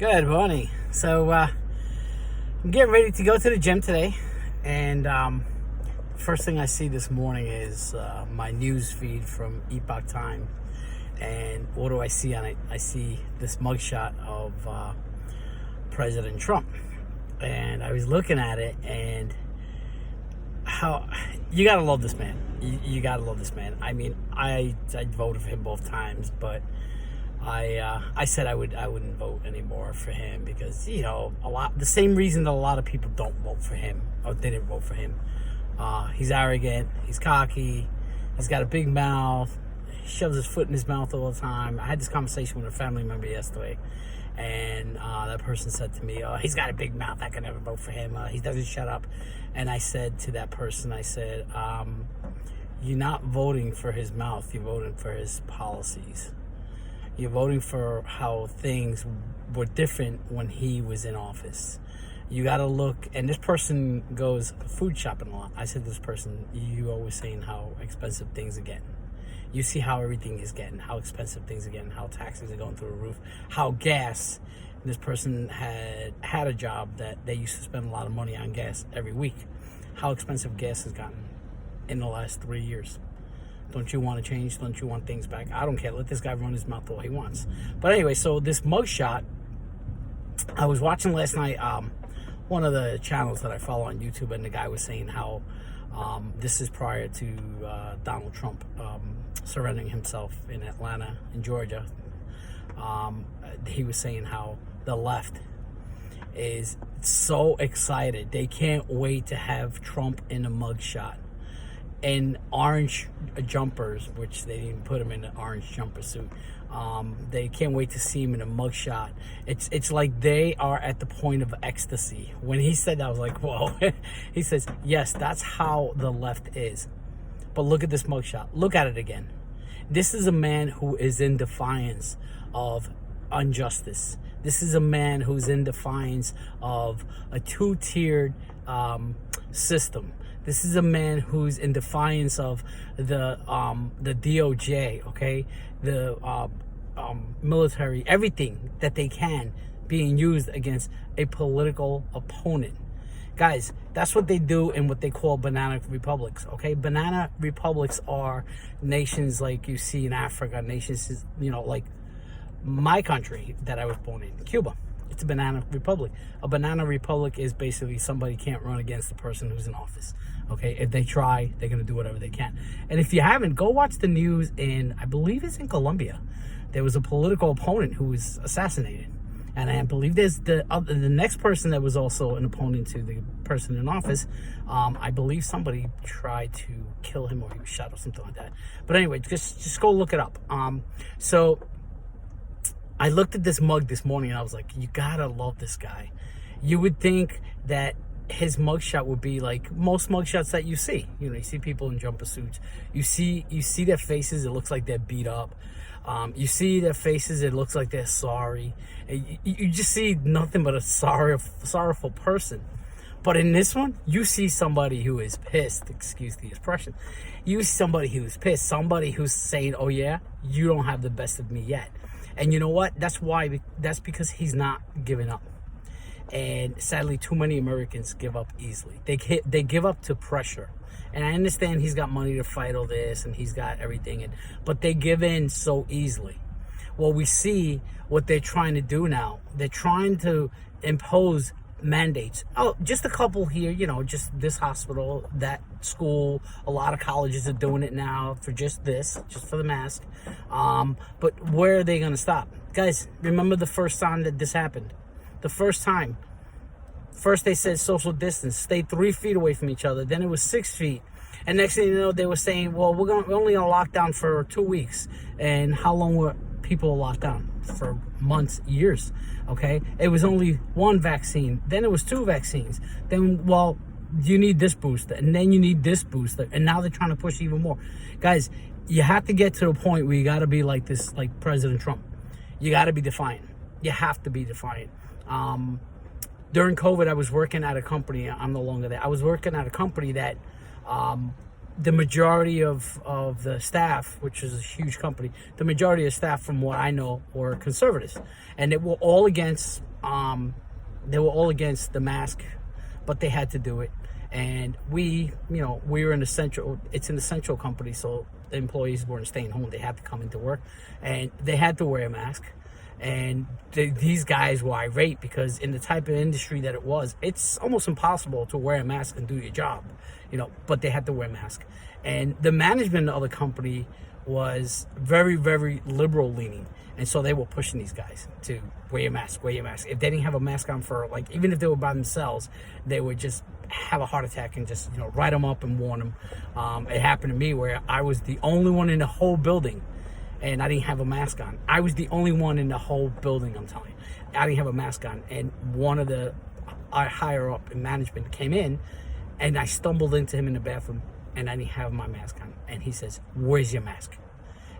Good morning. So I'm getting ready to go to the gym today, and first thing I see this morning is my news feed from Epoch Time. And what do I see on it? I see this mugshot of President Trump, and I was looking at it, and how you gotta love this man. You gotta love this man. I mean, I voted for him both times, but I said I wouldn't vote anymore for him because the same reason that a lot of people don't vote for him or didn't vote for him. He's arrogant, he's cocky, he's got a big mouth, he shoves his foot in his mouth all the time. I had this conversation with a family member yesterday, and that person said to me, "Oh, he's got a big mouth. I can never vote for him. He doesn't shut up." And I said to that person, I said, "You're not voting for his mouth. You're voting for his policies. You're voting for how things were different when he was in office. You got to look," and this person goes food shopping a lot. I said, "This person, you always saying how expensive things are getting. You see how everything is getting, how expensive things are getting, how taxes are going through the roof, how gas." This person had a job that they used to spend a lot of money on gas every week. How expensive gas has gotten in the last 3 years. Don't you want to change? Don't you want things back? I don't care. Let this guy run his mouth all he wants. But anyway, so this mugshot, I was watching last night one of the channels that I follow on YouTube, and the guy was saying how this is prior to Donald Trump surrendering himself in Atlanta, in Georgia. He was saying how the left is so excited. They can't wait to have Trump in a mugshot. In orange jumpers, which they didn't put him in an orange jumper suit. They can't wait to see him in a mugshot. It's like they are at the point of ecstasy. When he said that, I was like, whoa. He says, yes, that's how the left is. But look at this mugshot. Look at it again. This is a man who is in defiance of injustice. This is a man who's in defiance of a two-tiered system. This is a man who's in defiance of the DOJ, okay, the military, everything that they can being used against a political opponent. Guys, that's what they do in what they call banana republics, okay? Banana republics are nations like you see in Africa, nations, like my country that I was born in, Cuba. It's a banana republic. A banana republic is basically somebody can't run against the person who's in office. Okay, if they try, they're going to do whatever they can. And if you haven't, go watch the news in, I believe it's in Colombia. There was a political opponent who was assassinated. And I believe there's the next person that was also an opponent to the person in office. I believe somebody tried to kill him, or he was shot or something like that. But anyway, just go look it up. So I looked at this mug this morning, and I was like, you gotta love this guy. You would think that his mugshot would be like most mugshots that you see. You see people in jumper suits. You see their faces, it looks like they're beat up. You see their faces, it looks like they're sorry. You just see nothing but a sorrowful person. But in this one, you see somebody who is pissed, excuse the expression. You see somebody who's pissed, somebody who's saying, oh yeah, you don't have the best of me yet. And you know what? That's because he's not giving up. And sadly, too many Americans give up easily. They give up to pressure. And I understand he's got money to fight all this, and he's got everything, but they give in so easily. Well, we see what they're trying to do now. They're trying to impose mandates. Oh, just a couple here, just this hospital, that school. A lot of colleges are doing it now for just for the mask. But where are they going to stop? Guys, remember the first time that this happened? The first time. First they said social distance, stay 3 feet away from each other. Then it was 6 feet. And next thing you know, they were saying, well, we're only going to lock down for 2 weeks. And how long were people locked down? For months, years, okay? It was only one vaccine. Then it was 2 vaccines. Then, well, you need this booster. And then you need this booster. And now they're trying to push even more. Guys, you have to get to the point where you got to be like this, like President Trump. You got to be defiant. You have to be defiant. During COVID, I was working at a company. I'm no longer there. I was working at a company that the majority of the staff, which is a huge company, the majority of staff, from what I know, were conservatives. And they were all against they were all against the mask, but they had to do it. And we were in it's an essential company, so the employees weren't staying home. They had to come into work, and they had to wear a mask. And these guys were irate because in the type of industry that it was, it's almost impossible to wear a mask and do your job, but they had to wear a mask. And the management of the company was very, very liberal leaning. And so they were pushing these guys to wear your mask, wear your mask. If they didn't have a mask on for, even if they were by themselves, they would just have a heart attack and just, write them up and warn them. It happened to me where I was the only one in the whole building and I didn't have a mask on. I was the only one in the whole building, I'm telling you. I didn't have a mask on. And one of the higher up in management came in, and I stumbled into him in the bathroom, and I didn't have my mask on. And he says, "Where's your mask?"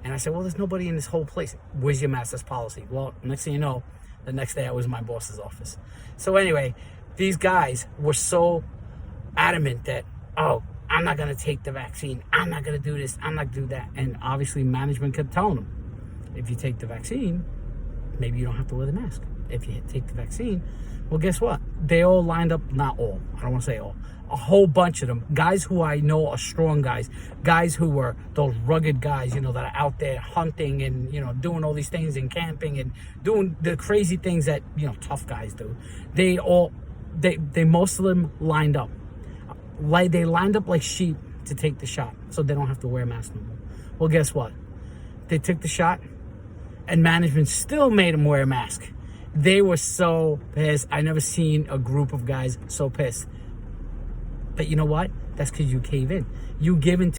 And I said, "Well, there's nobody in this whole place." "Where's your mask? That's policy." Well, next thing you know, the next day I was in my boss's office. So anyway, these guys were so adamant that, "Oh, I'm not going to take the vaccine. I'm not going to do this. I'm not going to do that." And obviously management kept telling them, if you take the vaccine, maybe you don't have to wear the mask. If you take the vaccine, well, guess what? They all lined up, not all, I don't want to say all, a whole bunch of them, guys who I know are strong guys who were those rugged guys, that are out there hunting and, doing all these things and camping and doing the crazy things that, tough guys do. They most of them lined up. They lined up like sheep to take the shot so they don't have to wear a mask no more. Well, guess what? They took the shot and management still made them wear a mask. They were so pissed. I never seen a group of guys so pissed. But you know what? That's because you cave in. You give in to